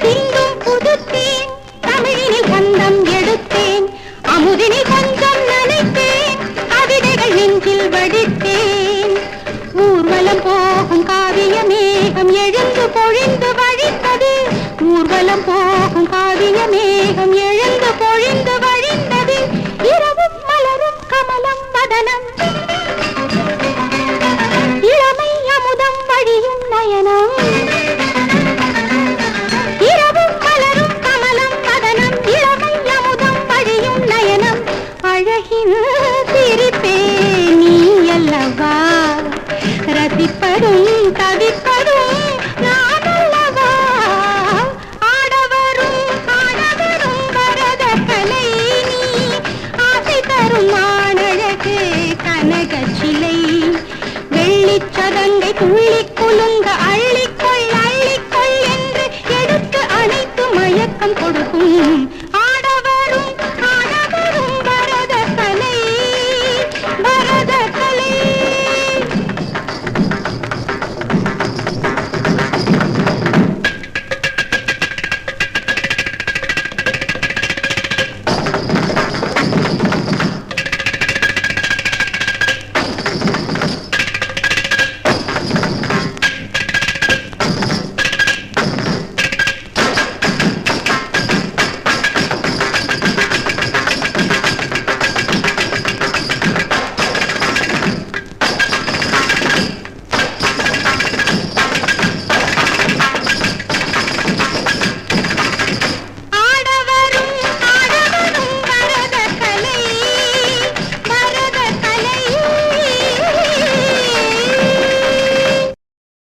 சிந்தும் புதுத்தேன் தமிழினில் கந்தம் எடுத்தேன் அமுதினில் கொஞ்சம் நனைத்தேன் கவிதைகள் நெஞ்சில் வடித்தேன் ஊர்வலம் போகும் காவிய மேகம் எழுந்து பொழிந்து வழித்தது ஊர்வலம் போகும் காவிய மேகம் எழுந்து பொழிந்து வழிந்தது இரவும் மலரும் கமலம் வதனம் இளமை அமுதம் வழியும் நயனம் இரவும் மலரும் கமலம் வதனம் இளமை அமுதம் வழியும் நயனம் அழகின் சிரிப்பே நீ அல்லவா ரசிப்பதும் தவிப்பதும் நான் அல்லவா ஆடவரும் வரத கலை நீ ஆசை தரும் மானழகு கனக சிலை வெள்ளிச்சதங்கை துள்ளி